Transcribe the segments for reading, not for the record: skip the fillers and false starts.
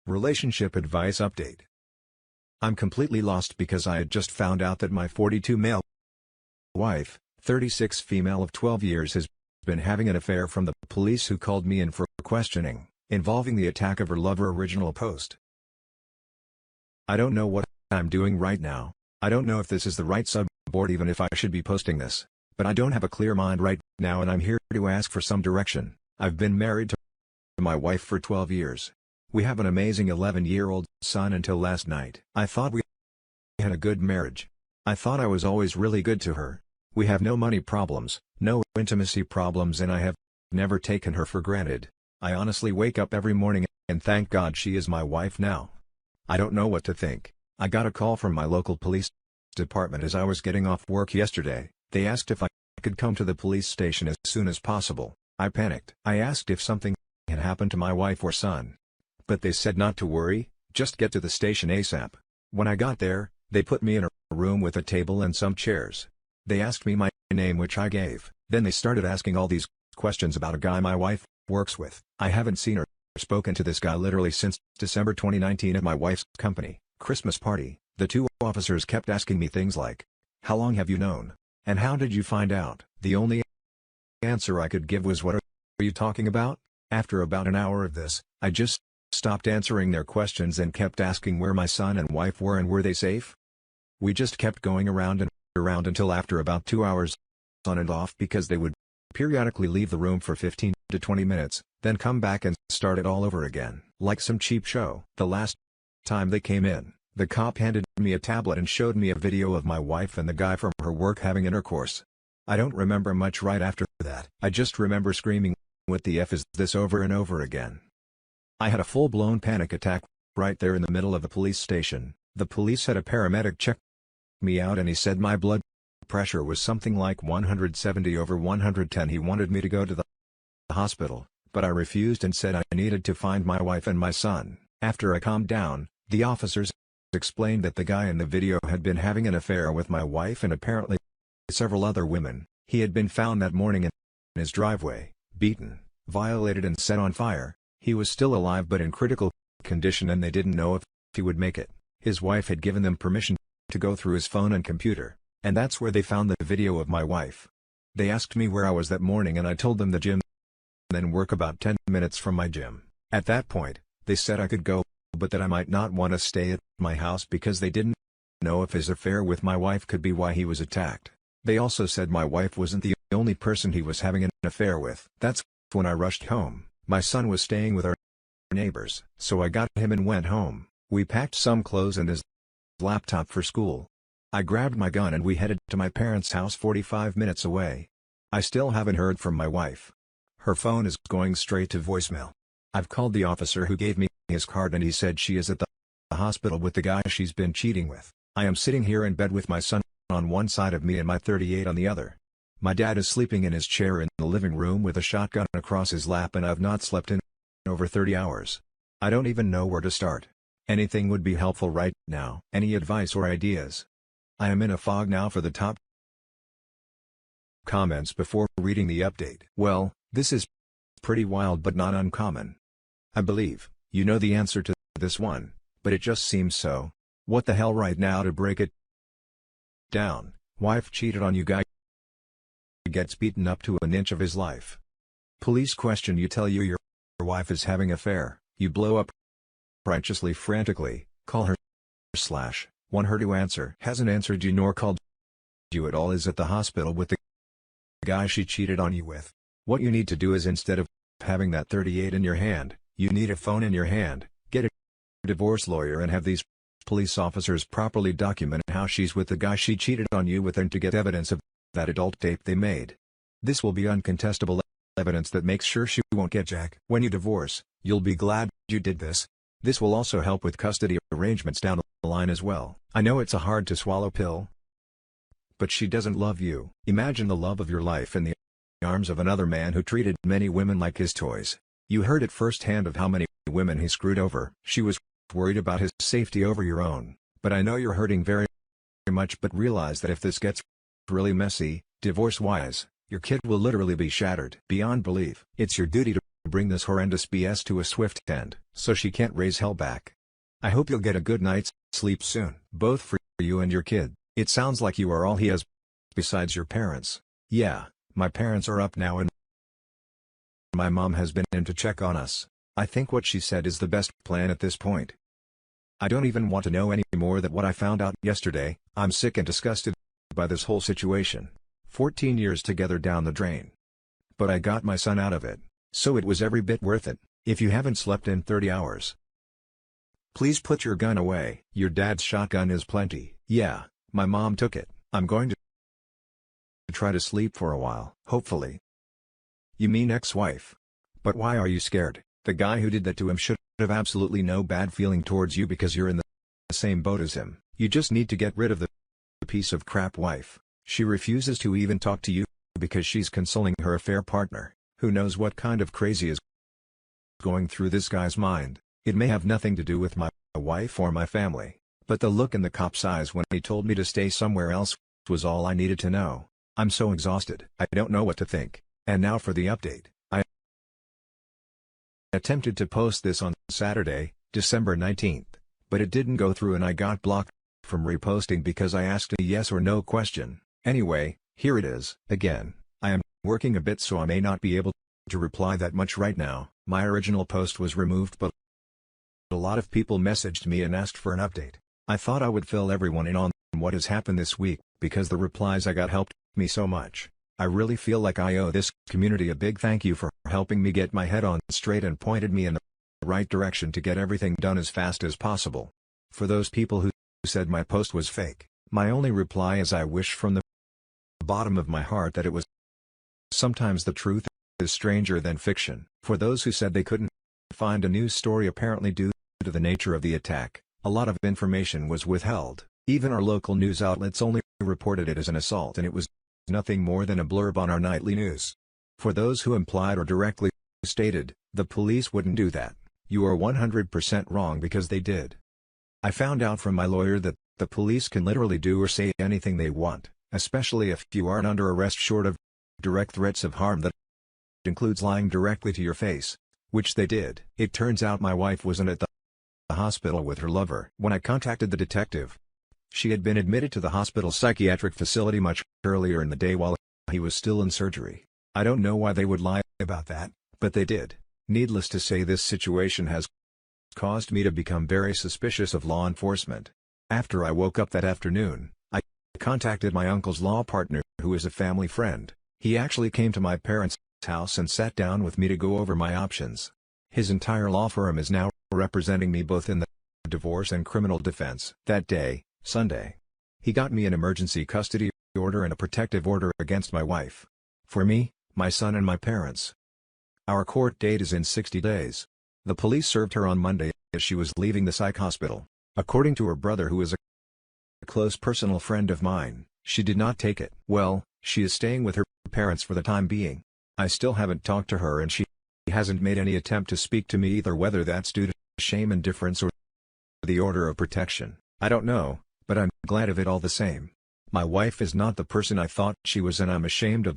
Relationship advice update. I'm completely lost because I had just found out that my 42 male wife, 36 female of 12 years has been having an affair from the police who called me in for questioning, involving the attack of her lover original post. I don't know what I'm doing right now. I don't know if this is the right subboard even if I should be posting this, but I don't have a clear mind right now and I'm here to ask for some direction. I've been married to my wife for 12 years. We have an amazing 11-year-old son until last night. I thought we had a good marriage. I thought I was always really good to her. We have no money problems, no intimacy problems, and I have never taken her for granted. I honestly wake up every morning and thank God she is my wife now. I don't know what to think. I got a call from my local police department as I was getting off work yesterday. They asked if I could come to the police station as soon as possible. I panicked. I asked if something had happened to my wife or son. But they said not to worry, just get to the station ASAP. When I got there, they put me in a room with a table and some chairs. They asked me my name, which I gave. Then they started asking all these questions about a guy my wife works with. I haven't seen or spoken to this guy literally since December 2019 at my wife's company Christmas party. The two officers kept asking me things like, "How long have you known? And how did you find out?" The only answer I could give was, "What are you talking about?" After about an hour of this, I just stopped answering their questions and kept asking where my son and wife were and were they safe. We just kept going around and around until after about 2 hours on and off, because they would periodically leave the room for 15 to 20 minutes, then come back and start it all over again, like some cheap show. The last time they came in, the cop handed me a tablet and showed me a video of my wife and the guy from her work having intercourse. I don't remember much right after that. I just remember screaming, "What the F is this?" over and over again. I had a full-blown panic attack right there in the middle of the police station. The police had a paramedic check me out and he said my blood pressure was something like 170 over 110. He wanted me to go to the hospital, but I refused and said I needed to find my wife and my son. After I calmed down, the officers explained that the guy in the video had been having an affair with my wife and apparently several other women. He had been found that morning in his driveway, beaten, violated and set on fire. He was still alive but in critical condition and they didn't know if he would make it. His wife had given them permission to go through his phone and computer, and that's where they found the video of my wife. They asked me where I was that morning and I told them the gym, then work about 10 minutes from my gym. At that point, they said I could go, but that I might not want to stay at my house because they didn't know if his affair with my wife could be why he was attacked. They also said my wife wasn't the only person he was having an affair with. That's when I rushed home. My son was staying with our neighbors, so I got him and went home. We packed some clothes and his laptop for school. I grabbed my gun and we headed to my parents' house 45 minutes away. I still haven't heard from my wife. Her phone is going straight to voicemail. I've called the officer who gave me his card and he said she is at the hospital with the guy she's been cheating with. I am sitting here in bed with my son on one side of me and my 38 on the other. My dad is sleeping in his chair in the living room with a shotgun across his lap and I've not slept in over 30 hours. I don't even know where to start. Anything would be helpful right now. Any advice or ideas? I am in a fog now for the top comments before reading the update. Well, this is pretty wild but not uncommon. I believe you know the answer to this one, but it just seems so. What the hell right now to break it down? Wife cheated on you, guy gets beaten up to an inch of his life. Police question you, tell you your wife is having an affair, you blow up righteously frantically, call her / want her to answer, hasn't answered you nor called you at all, is at the hospital with the guy she cheated on you with. What you need to do is, instead of having that 38 in your hand, you need a phone in your hand, get a divorce lawyer and have these police officers properly document how she's with the guy she cheated on you with and to get evidence of that adult tape they made. This will be uncontestable evidence that makes sure she won't get jack. When you divorce, you'll be glad you did this. This will also help with custody arrangements down the line as well. I know it's a hard to swallow pill, but she doesn't love you. Imagine the love of your life in the arms of another man who treated many women like his toys. You heard it firsthand of how many women he screwed over. She was worried about his safety over your own. But I know you're hurting very much, but realize that if this gets really messy, divorce-wise, your kid will literally be shattered beyond belief. It's your duty to bring this horrendous BS to a swift end, so she can't raise hell back. I hope you'll get a good night's sleep soon. Both for you and your kid. It sounds like you are all he has besides your parents. Yeah, my parents are up now and my mom has been in to check on us. I think what she said is the best plan at this point. I don't even want to know any more than what I found out yesterday. I'm sick and disgusted by this whole situation. 14 years together down the drain. But I got my son out of it, so it was every bit worth it. If you haven't slept in 30 hours, please put your gun away. Your dad's shotgun is plenty. Yeah, my mom took it. I'm going to try to sleep for a while. Hopefully. You mean ex-wife? But why are you scared? The guy who did that to him should have absolutely no bad feeling towards you because you're in the same boat as him. You just need to get rid of the piece of crap wife. She refuses to even talk to you because she's consoling her affair partner. Who knows what kind of crazy is going through this guy's mind. It may have nothing to do with my wife or my family, but the look in the cop's eyes when he told me to stay somewhere else was all I needed to know. I'm so exhausted. I don't know what to think. And now for the update. I attempted to post this on Saturday, December 19th, but it didn't go through and I got blocked from reposting because I asked a yes or no question. Anyway, here it is. Again, I am working a bit so I may not be able to reply that much right now. My original post was removed but a lot of people messaged me and asked for an update. I thought I would fill everyone in on what has happened this week because the replies I got helped me so much. I really feel like I owe this community a big thank you for helping me get my head on straight and pointed me in the right direction to get everything done as fast as possible. For those people who said my post was fake, my only reply is I wish from the bottom of my heart that it was. Sometimes the truth is stranger than fiction. For those who said they couldn't find a news story apparently due to the nature of the attack, a lot of information was withheld. Even our local news outlets only reported it as an assault and it was nothing more than a blurb on our nightly news. For those who implied or directly stated, the police wouldn't do that, you are 100% wrong because they did. I found out from my lawyer that the police can literally do or say anything they want, especially if you aren't under arrest short of direct threats of harm that includes lying directly to your face, which they did. It turns out my wife wasn't at the hospital with her lover. When I contacted the detective, she had been admitted to the hospital psychiatric facility much earlier in the day while he was still in surgery. I don't know why they would lie about that, but they did. Needless to say, this situation has caused me to become very suspicious of law enforcement. After I woke up that afternoon, I contacted my uncle's law partner, who is a family friend. He actually came to my parents' house and sat down with me to go over my options. His entire law firm is now representing me both in the divorce and criminal defense. That day, Sunday, he got me an emergency custody order and a protective order against my wife. For me, my son and my parents. Our court date is in 60 days. The police served her on Monday as she was leaving the psych hospital. According to her brother, who is a close personal friend of mine, she did not take it. Well, she is staying with her parents for the time being. I still haven't talked to her and she hasn't made any attempt to speak to me either, whether that's due to shame, indifference, or the order of protection. I don't know, but I'm glad of it all the same. My wife is not the person I thought she was and I'm ashamed of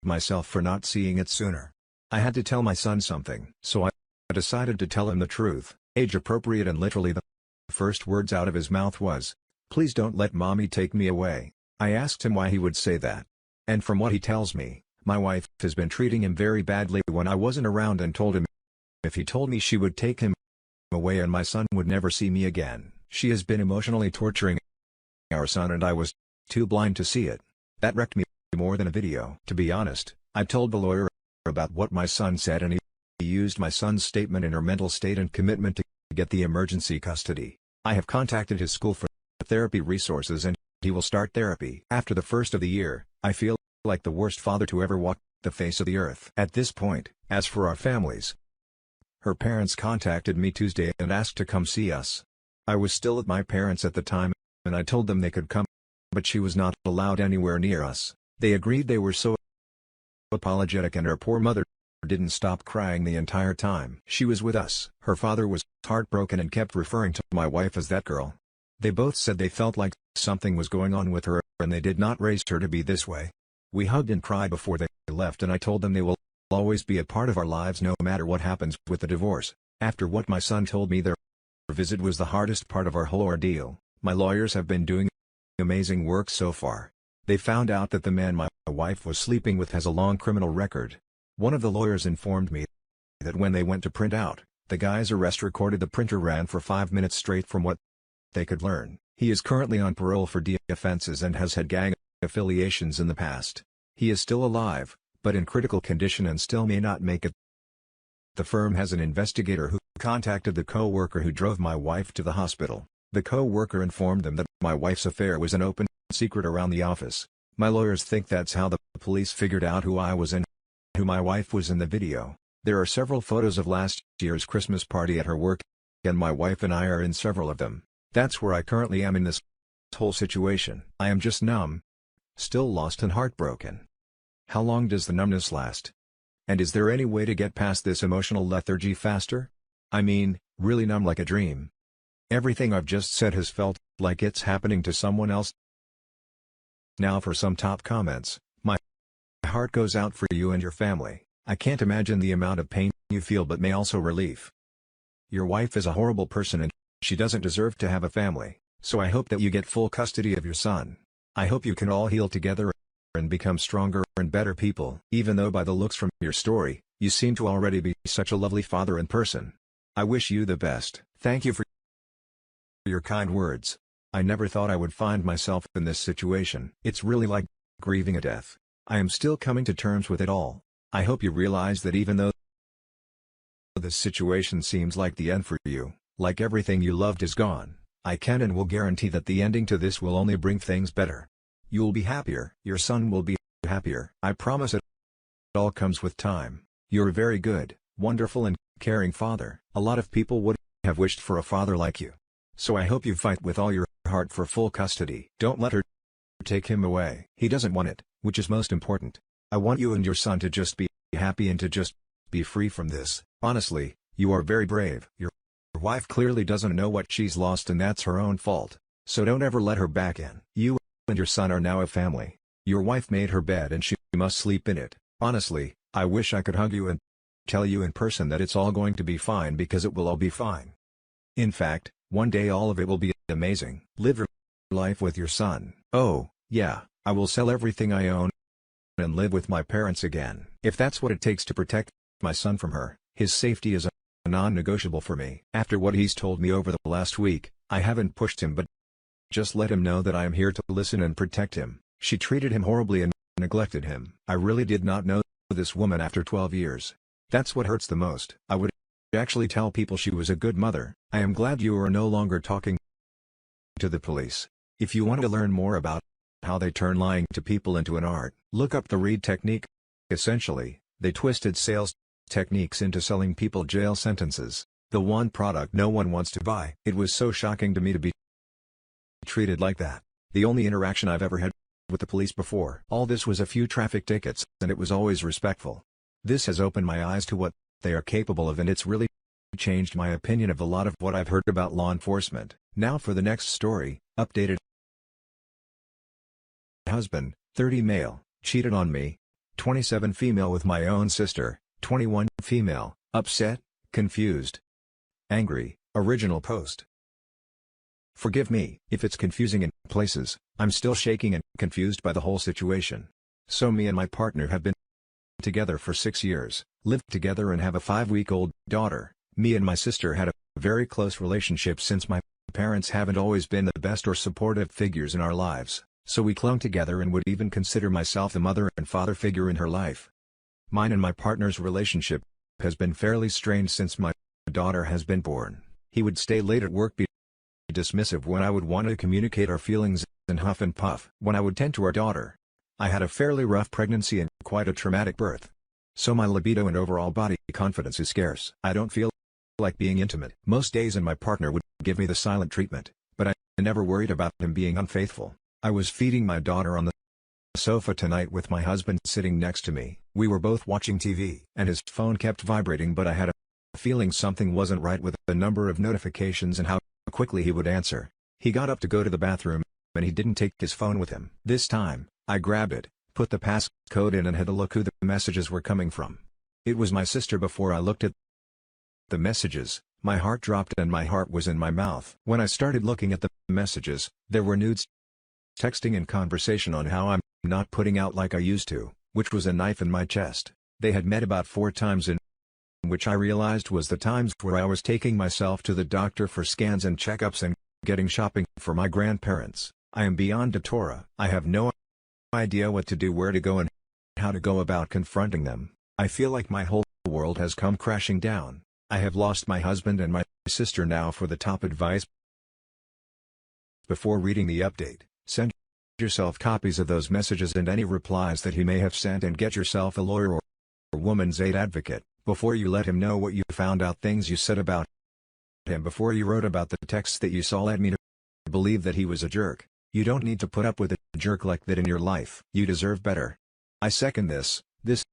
myself for not seeing it sooner. I had to tell my son something, so I decided to tell him the truth, age appropriate, and literally the first words out of his mouth was, "Please don't let mommy take me away." I asked him why he would say that. And from what he tells me, my wife has been treating him very badly when I wasn't around and told him if he told me she would take him away and my son would never see me again. She has been emotionally torturing our son and I was too blind to see it. That wrecked me more than a video. To be honest, I told the lawyer about what my son said and he used my son's statement in her mental state and commitment to get the emergency custody. I have contacted his school for therapy resources and he will start therapy. After the first of the year, I feel like the worst father to ever walk the face of the earth. At this point, as for our families, her parents contacted me Tuesday and asked to come see us. I was still at my parents' at the time, and I told them they could come, but she was not allowed anywhere near us. They agreed. They were so apologetic and her poor mother didn't stop crying the entire time she was with us. Her father was heartbroken and kept referring to my wife as that girl. They both said they felt like something was going on with her and they did not raise her to be this way. We hugged and cried before they left and I told them they will always be a part of our lives no matter what happens with the divorce. After what my son told me, their visit was the hardest part of our whole ordeal. My lawyers have been doing amazing work so far. They found out that the man my wife was sleeping with has a long criminal record. One of the lawyers informed me that when they went to print out, the guy's arrest recorded the printer ran for 5 minutes straight from what they could learn. He is currently on parole for D offenses and has had gang affiliations in the past. He is still alive, but in critical condition and still may not make it. The firm has an investigator who contacted the co-worker who drove my wife to the hospital. The co-worker informed them that my wife's affair was an open secret around the office. My lawyers think that's how the police figured out who I was and who my wife was in the video. There are several photos of last year's Christmas party at her work, and my wife and I are in several of them. That's where I currently am in this whole situation. I am just numb, still lost and heartbroken. How long does the numbness last? And is there any way to get past this emotional lethargy faster? I mean, really numb like a dream. Everything I've just said has felt like it's happening to someone else. Now for some top comments. My heart goes out for you and your family. I can't imagine the amount of pain you feel, but may also relief. Your wife is a horrible person and she doesn't deserve to have a family, so I hope that you get full custody of your son. I hope you can all heal together and become stronger and better people. Even though by the looks from your story, you seem to already be such a lovely father in person. I wish you the best. Thank you for your kind words. I never thought I would find myself in this situation. It's really like grieving a death. I am still coming to terms with it all. I hope you realize that even though this situation seems like the end for you, like everything you loved is gone, I can and will guarantee that the ending to this will only bring things better. You'll be happier. Your son will be happier. I promise it all comes with time. You're a very good, wonderful and caring father. A lot of people would have wished for a father like you. So I hope you fight with all your heart for full custody. Don't let her take him away. He doesn't want it, which is most important. I want you and your son to just be happy and to just be free from this. Honestly, you are very brave. Your wife clearly doesn't know what she's lost and that's her own fault. So don't ever let her back in. You and your son are now a family. Your wife made her bed and she must sleep in it. Honestly, I wish I could hug you and tell you in person that it's all going to be fine, because it will all be fine. In fact, one day all of it will be amazing. Live your life with your son. Oh, yeah, I will sell everything I own and live with my parents again. If that's what it takes to protect my son from her, his safety is a non-negotiable for me. After what he's told me over the last week, I haven't pushed him but just let him know that I am here to listen and protect him. She treated him horribly and neglected him. I really did not know this woman after 12 years. That's what hurts the most. I would actually tell people she was a good mother. I am glad you are no longer talking to the police. If you want to learn more about how they turn lying to people into an art, look up the Reed technique. Essentially, they twisted sales techniques into selling people jail sentences, the one product no one wants to buy. It was so shocking to me to be treated like that. The only interaction I've ever had with the police before all this was a few traffic tickets, and it was always respectful. This has opened my eyes to what they are capable of, and it's really changed my opinion of a lot of what I've heard about law enforcement. Now for the next story. Updated. Husband, 30 male, cheated on me. 27 female with my own sister. 21 female, upset, confused, angry. Original post. Forgive me if it's confusing in places. I'm still shaking and confused by the whole situation. So me and my partner have been together for 6 years, lived together and have a 5-week-old daughter. Me and my sister had a very close relationship since my parents haven't always been the best or supportive figures in our lives, so we clung together and would even consider myself the mother and father figure in her life. Mine and my partner's relationship has been fairly strained since my daughter has been born. He would stay late at work, be dismissive when I would want to communicate our feelings, and huff and puff when I would tend to our daughter. I had a fairly rough pregnancy and quite a traumatic birth. So my libido and overall body confidence is scarce. I don't feel like being intimate most days, and my partner would give me the silent treatment, but I never worried about him being unfaithful. I was feeding my daughter on the sofa tonight with my husband sitting next to me. We were both watching TV, and his phone kept vibrating, but I had a feeling something wasn't right with the number of notifications and how quickly he would answer. He got up to go to the bathroom, and he didn't take his phone with him. This time, I grabbed it, put the passcode in and had a look who the messages were coming from. It was my sister. Before I looked at the messages, my heart dropped and my heart was in my mouth. When I started looking at the messages, there were nudes, texting and conversation on how I'm not putting out like I used to, which was a knife in my chest. They had met about 4 times, in which I realized was the times where I was taking myself to the doctor for scans and checkups and getting shopping for my grandparents. I am beyond Edditor. I have no idea what to do, where to go and how to go about confronting them. I feel like my whole world has come crashing down. I have lost my husband and my sister now. For the top advice before reading the update, send yourself copies of those messages and any replies that he may have sent, and get yourself a lawyer or woman's aid advocate before you let him know what you found out. Things you said about him before you wrote about the texts that you saw led me to believe that he was a jerk. You don't need to put up with a jerk like that in your life. You deserve better. I second this. This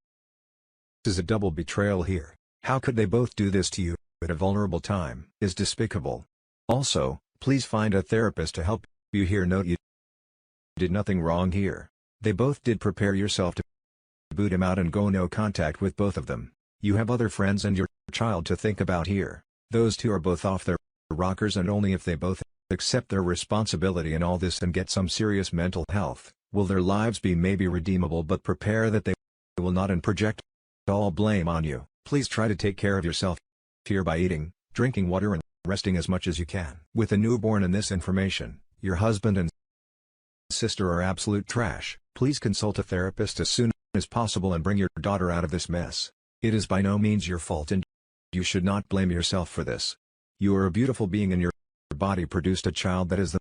is a double betrayal here. How could they both do this to you at a vulnerable time? Is despicable. Also, please find a therapist to help you here. Note, you did nothing wrong here. They both did. Prepare yourself to boot him out and go no contact with both of them. You have other friends and your child to think about here. Those two are both off their rockers, and only if they both accept their responsibility in all this and get some serious mental health will their lives be maybe redeemable. But prepare that they will not and project all blame on you. Please try to take care of yourself here by eating, drinking water and resting as much as you can. With a newborn and this information, your husband and sister are absolute trash. Please consult a therapist as soon as possible and bring your daughter out of this mess. It is by no means your fault and you should not blame yourself for this. You are a beautiful being and your body produced a child that is the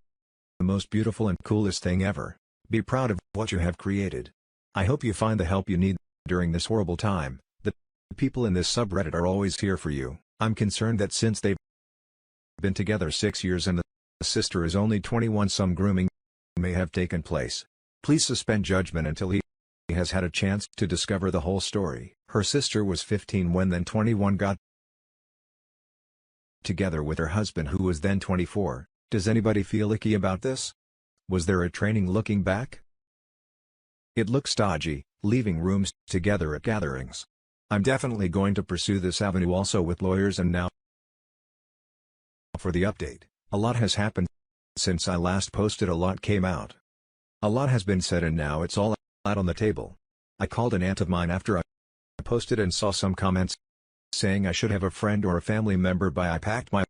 most beautiful and coolest thing ever. Be proud of what you have created. I hope you find the help you need during this horrible time. The people in this subreddit are always here for you. I'm concerned that since they've been together 6 years and the sister is only 21, some grooming may have taken place. Please suspend judgment until he has had a chance to discover the whole story. Her sister was 15 when then 21 got together with her husband who was then 24. Does anybody feel icky about this? Was there a training looking back? It looks dodgy, leaving rooms together at gatherings. I'm definitely going to pursue this avenue also with lawyers. And now for the update. A lot has happened since I last posted. A lot came out. A lot has been said and now it's all out on the table. I called an aunt of mine after I posted and saw some comments saying I should have a friend or a family member by. I packed my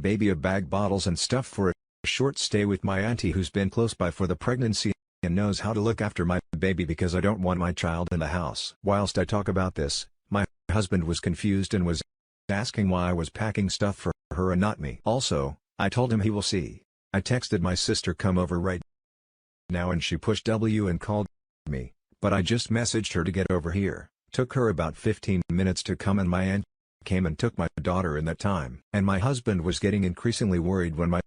baby a bag, bottles and stuff for a short stay with my auntie who's been close by for the pregnancy and knows how to look after my baby because I don't want my child in the house. Whilst I talk about this, my husband was confused and was asking why I was packing stuff for her and not me. Also, I told him he will see. I texted my sister come over right now and she pushed W and called me, but I just messaged her to get over here. Took her about 15 minutes to come and my aunt came and took my daughter in that time. And my husband was getting increasingly worried when my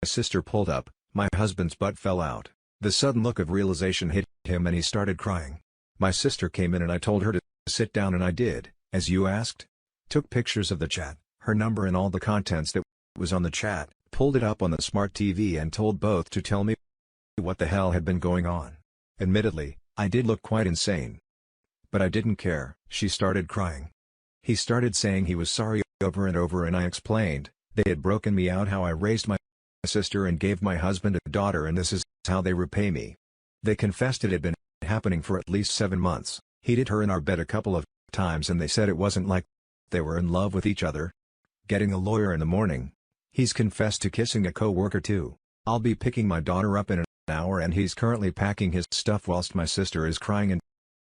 sister pulled up. My husband's butt fell out. The sudden look of realization hit him and he started crying. My sister came in and I told her to sit down and I did, as you asked. Took pictures of the chat, her number and all the contents that was on the chat, pulled it up on the smart TV and told both to tell me what the hell had been going on. Admittedly, I did look quite insane. But I didn't care. She started crying. He started saying he was sorry over and over and I explained, they had broken me out how I raised my sister and gave my husband a daughter and this is how they repay me. They confessed it had been happening for at least 7 months. He did her in our bed a couple of times and they said it wasn't like they were in love with each other. Getting a lawyer in the morning. He's confessed to kissing a co-worker too. I'll be picking my daughter up in an hour and he's currently packing his stuff whilst my sister is crying and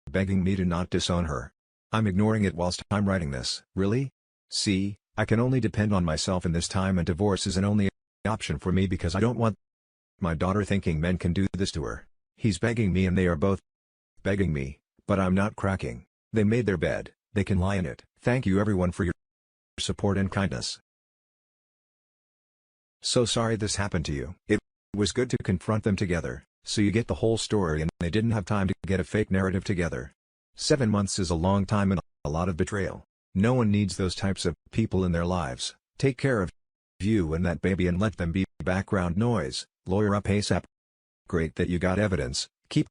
begging me to not disown her. I'm ignoring it whilst I'm writing this. Really? See, I can only depend on myself in this time and divorce is an only option for me because I don't want my daughter thinking men can do this to her. He's begging me and they are both begging me, but I'm not cracking. They made their bed, they can lie in it. Thank you everyone for your support and kindness. So sorry this happened to you. It was good to confront them together, so you get the whole story and they didn't have time to get a fake narrative together. 7 months is a long time and a lot of betrayal. No one needs those types of people in their lives. Take care of you and that baby and let them be background noise. Lawyer up ASAP. Great that you got evidence. Keep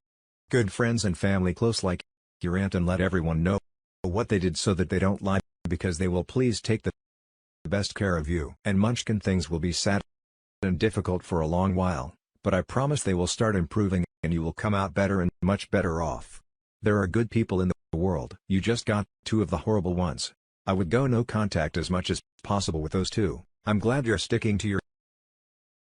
good friends and family close like your aunt and let everyone know what they did so that they don't lie, because they will please take the best care of you. And Munchkin things will be sad and difficult for a long while, but I promise they will start improving, and you will come out better and much better off. There are good people in the world. You just got two of the horrible ones. I would go no contact as much as possible with those two. I'm glad you're sticking to your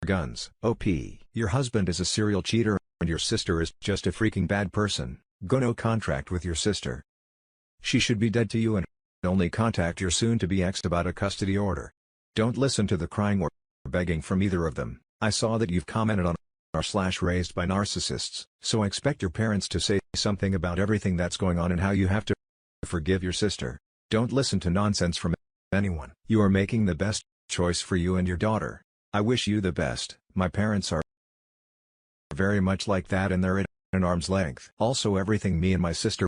guns. OP. Your husband is a serial cheater, and your sister is just a freaking bad person. Go no contract with your sister. She should be dead to you, and only contact your soon-to-be ex about a custody order. Don't listen to the crying or begging from either of them. I saw that you've commented on r/raised by narcissists, so expect your parents to say something about everything that's going on and how you have to forgive your sister. Don't listen to nonsense from anyone. You are making the best choice for you and your daughter. I wish you the best. My parents are very much like that, and they're at an arm's length. Also, everything me and my sister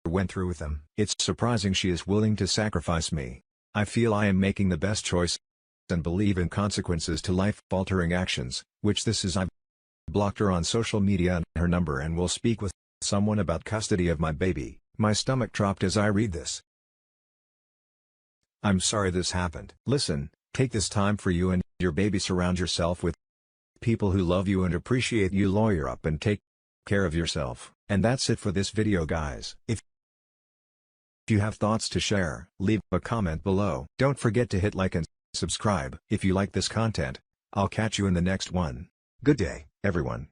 went through with them. It's surprising she is willing to sacrifice me. I feel I am making the best choice and believe in consequences to life-altering actions, which this is. I've blocked her on social media and her number, and will speak with someone about custody of my baby. My stomach dropped as I read this. I'm sorry this happened. Listen, take this time for you and your baby. Surround yourself with people who love you and appreciate you. Lawyer up and take care of yourself. And that's it for this video, guys. If you have thoughts to share, leave a comment below. Don't forget to hit like and subscribe. If you like this content, I'll catch you in the next one. Good day, everyone.